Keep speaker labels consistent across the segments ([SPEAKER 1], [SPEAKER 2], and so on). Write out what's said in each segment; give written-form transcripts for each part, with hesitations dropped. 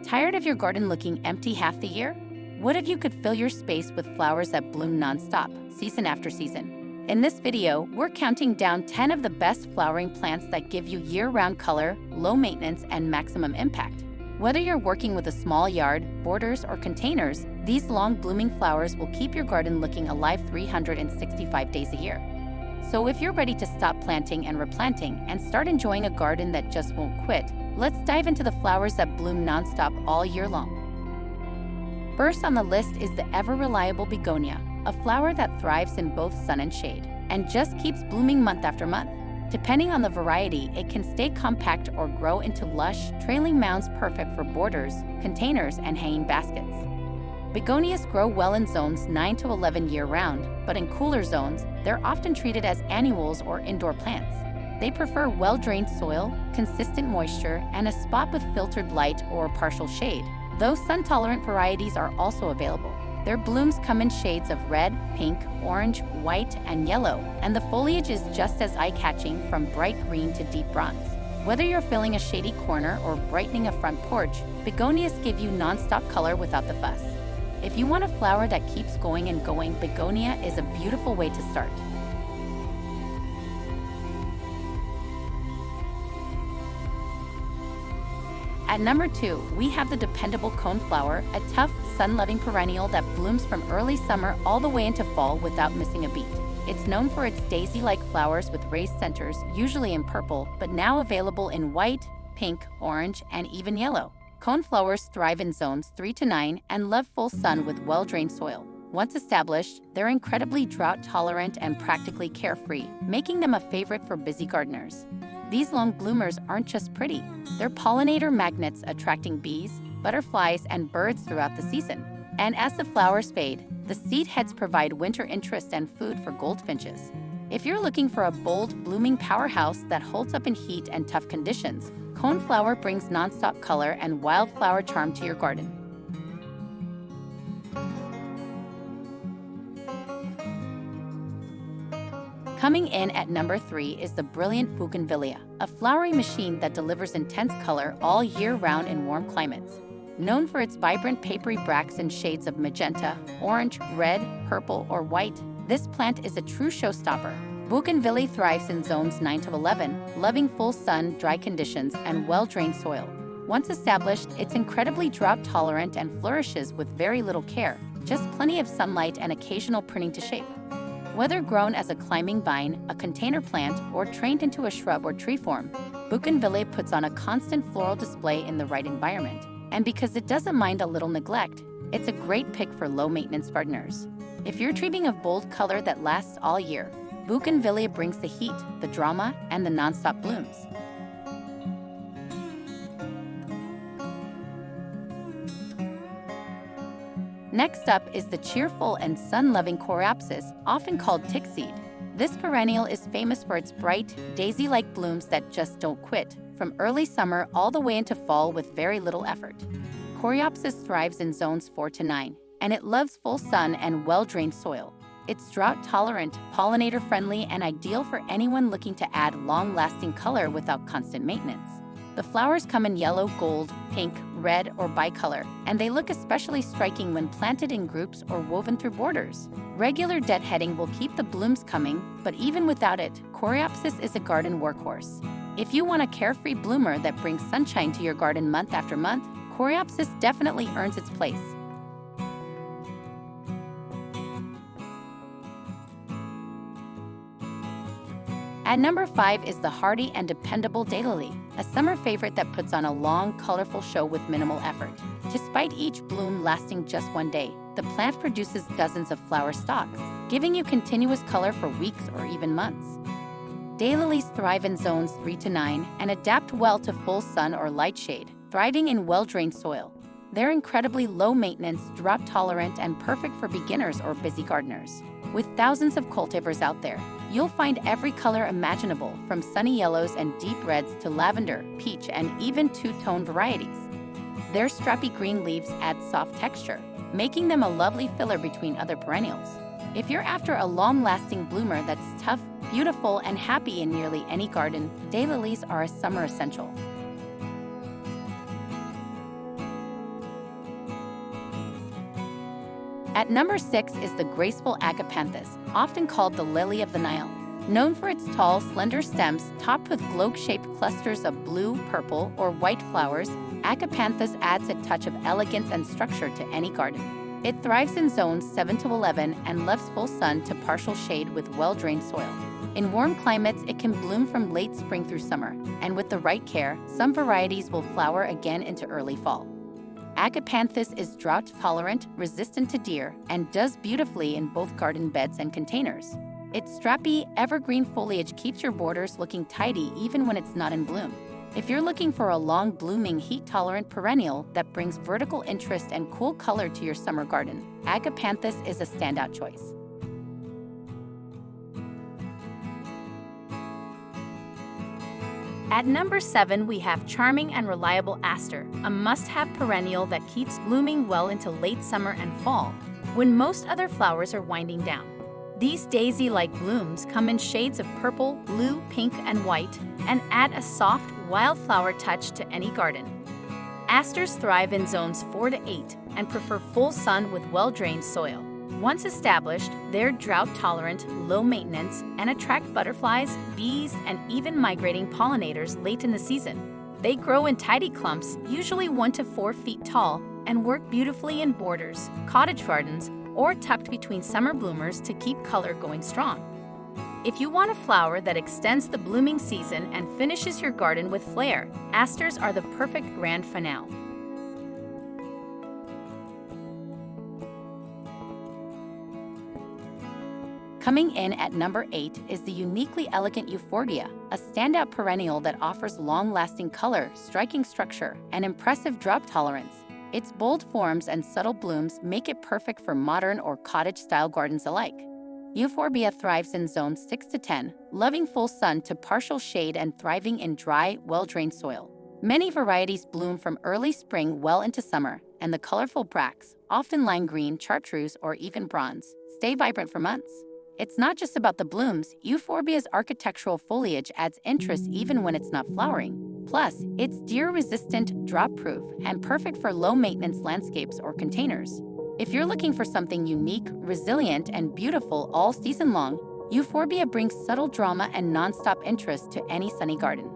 [SPEAKER 1] Tired of your garden looking empty half the year? What if you could fill your space with flowers that bloom nonstop, season after season? In this video, we're counting down 10 of the best flowering plants that give you year-round color, low maintenance, and maximum impact. Whether you're working with a small yard, borders, or containers, these long-blooming flowers will keep your garden looking alive 365 days a year. So if you're ready to stop planting and replanting and start enjoying a garden that just won't quit, let's dive into the flowers that bloom nonstop all year long. First on the list is the ever-reliable Begonia, a flower that thrives in both sun and shade, and just keeps blooming month after month. Depending on the variety, it can stay compact or grow into lush, trailing mounds perfect for borders, containers, and hanging baskets. Begonias grow well in zones 9 to 11 year-round, but in cooler zones, they're often treated as annuals or indoor plants. They prefer well-drained soil, consistent moisture, and a spot with filtered light or partial shade, though sun-tolerant varieties are also available. Their blooms come in shades of red, pink, orange, white, and yellow, and the foliage is just as eye-catching from bright green to deep bronze. Whether you're filling a shady corner or brightening a front porch, begonias give you nonstop color without the fuss. If you want a flower that keeps going and going, begonia is a beautiful way to start. At number 2, we have the dependable coneflower, a tough, sun-loving perennial that blooms from early summer all the way into fall without missing a beat. It's known for its daisy-like flowers with raised centers, usually in purple, but now available in white, pink, orange, and even yellow. Coneflowers thrive in zones 3 to 9 and love full sun with well-drained soil. Once established, they're incredibly drought-tolerant and practically carefree, making them a favorite for busy gardeners. These long bloomers aren't just pretty, they're pollinator magnets attracting bees, butterflies, and birds throughout the season. And as the flowers fade, the seed heads provide winter interest and food for goldfinches. If you're looking for a bold, blooming powerhouse that holds up in heat and tough conditions, coneflower brings nonstop color and wildflower charm to your garden. Coming in at number 3 is the brilliant Bougainvillea, a flowery machine that delivers intense color all year round in warm climates. Known for its vibrant papery bracts in shades of magenta, orange, red, purple, or white, this plant is a true showstopper. Bougainvillea thrives in zones 9 to 11, loving full sun, dry conditions, and well-drained soil. Once established, it's incredibly drought-tolerant and flourishes with very little care, just plenty of sunlight and occasional pruning to shape. Whether grown as a climbing vine, a container plant, or trained into a shrub or tree form, Bougainvillea puts on a constant floral display in the right environment. And because it doesn't mind a little neglect, it's a great pick for low-maintenance gardeners. If you're dreaming of bold color that lasts all year, Bougainvillea brings the heat, the drama, and the nonstop blooms. Next up is the cheerful and sun-loving Coreopsis, often called tickseed. This perennial is famous for its bright, daisy-like blooms that just don't quit, from early summer all the way into fall with very little effort. Coreopsis thrives in zones 4 to 9, and it loves full sun and well-drained soil. It's drought-tolerant, pollinator-friendly, and ideal for anyone looking to add long-lasting color without constant maintenance. The flowers come in yellow, gold, pink, red, or bicolor, and they look especially striking when planted in groups or woven through borders. Regular deadheading will keep the blooms coming, but even without it, Coreopsis is a garden workhorse. If you want a carefree bloomer that brings sunshine to your garden month after month, Coreopsis definitely earns its place. At number 5 is the hardy and dependable Daylily, a summer favorite that puts on a long, colorful show with minimal effort. Despite each bloom lasting just one day, the plant produces dozens of flower stalks, giving you continuous color for weeks or even months. Daylilies thrive in zones 3 to 9 and adapt well to full sun or light shade, thriving in well-drained soil. They're incredibly low-maintenance, drought-tolerant, and perfect for beginners or busy gardeners. With thousands of cultivars out there, you'll find every color imaginable, from sunny yellows and deep reds to lavender, peach, and even two-tone varieties. Their strappy green leaves add soft texture, making them a lovely filler between other perennials. If you're after a long-lasting bloomer that's tough, beautiful, and happy in nearly any garden, daylilies are a summer essential. At number 6 is the graceful Agapanthus, often called the lily of the Nile. Known for its tall, slender stems topped with globe-shaped clusters of blue, purple, or white flowers, Agapanthus adds a touch of elegance and structure to any garden. It thrives in zones 7 to 11 and loves full sun to partial shade with well-drained soil. In warm climates, it can bloom from late spring through summer, and with the right care, some varieties will flower again into early fall. Agapanthus is drought-tolerant, resistant to deer, and does beautifully in both garden beds and containers. Its strappy, evergreen foliage keeps your borders looking tidy even when it's not in bloom. If you're looking for a long-blooming, heat-tolerant perennial that brings vertical interest and cool color to your summer garden, Agapanthus is a standout choice. At number 7, we have charming and reliable Aster, a must-have perennial that keeps blooming well into late summer and fall, when most other flowers are winding down. These daisy-like blooms come in shades of purple, blue, pink, and white, and add a soft, wildflower touch to any garden. Asters thrive in zones 4 to 8 and prefer full sun with well-drained soil. Once established, they're drought-tolerant, low-maintenance, and attract butterflies, bees, and even migrating pollinators late in the season. They grow in tidy clumps, usually 1 to 4 feet tall, and work beautifully in borders, cottage gardens, or tucked between summer bloomers to keep color going strong. If you want a flower that extends the blooming season and finishes your garden with flair, asters are the perfect grand finale. Coming in at number 8 is the uniquely elegant Euphorbia, a standout perennial that offers long-lasting color, striking structure, and impressive drought tolerance. Its bold forms and subtle blooms make it perfect for modern or cottage-style gardens alike. Euphorbia thrives in zones 6 to 10, loving full sun to partial shade and thriving in dry, well-drained soil. Many varieties bloom from early spring well into summer, and the colorful bracts, often lime green, chartreuse, or even bronze, stay vibrant for months. It's not just about the blooms. Euphorbia's architectural foliage adds interest even when it's not flowering. Plus, it's deer-resistant, drought-proof, and perfect for low-maintenance landscapes or containers. If you're looking for something unique, resilient, and beautiful all season long, Euphorbia brings subtle drama and nonstop interest to any sunny garden.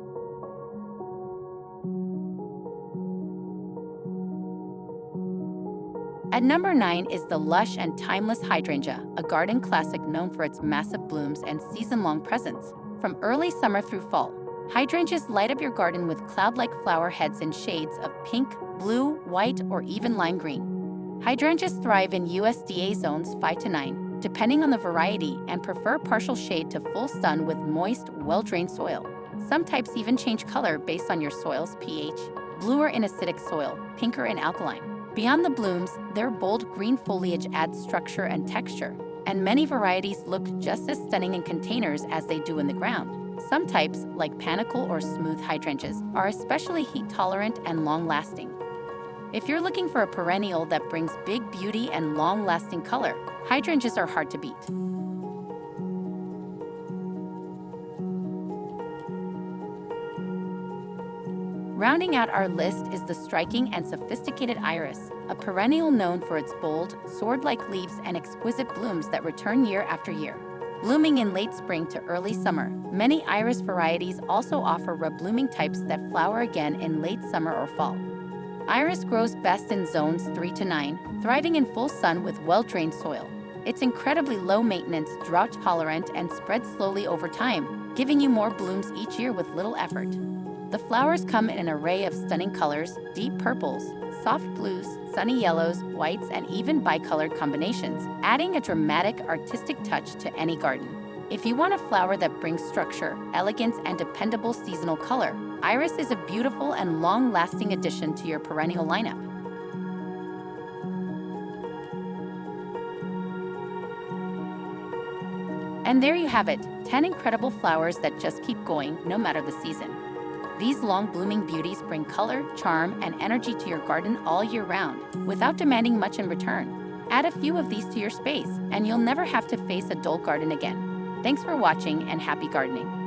[SPEAKER 1] At number 9 is the lush and timeless Hydrangea, a garden classic known for its massive blooms and season-long presence. From early summer through fall, hydrangeas light up your garden with cloud-like flower heads in shades of pink, blue, white, or even lime green. Hydrangeas thrive in USDA zones 5 to 9, depending on the variety, and prefer partial shade to full sun with moist, well-drained soil. Some types even change color based on your soil's pH, bluer in acidic soil, pinker in alkaline. Beyond the blooms, their bold green foliage adds structure and texture, and many varieties look just as stunning in containers as they do in the ground. Some types, like panicle or smooth hydrangeas, are especially heat-tolerant and long-lasting. If you're looking for a perennial that brings big beauty and long-lasting color, hydrangeas are hard to beat. Rounding out our list is the striking and sophisticated iris, a perennial known for its bold, sword-like leaves and exquisite blooms that return year after year. Blooming in late spring to early summer, many iris varieties also offer reblooming types that flower again in late summer or fall. Iris grows best in zones 3 to 9, thriving in full sun with well-drained soil. It's incredibly low-maintenance, drought-tolerant, and spreads slowly over time, giving you more blooms each year with little effort. The flowers come in an array of stunning colors: deep purples, soft blues, sunny yellows, whites, and even bicolored combinations, adding a dramatic, artistic touch to any garden. If you want a flower that brings structure, elegance, and dependable seasonal color, iris is a beautiful and long-lasting addition to your perennial lineup. And there you have it, 10 incredible flowers that just keep going no matter the season. These long-blooming beauties bring color, charm, and energy to your garden all year round, without demanding much in return. Add a few of these to your space, and you'll never have to face a dull garden again. Thanks for watching, and happy gardening.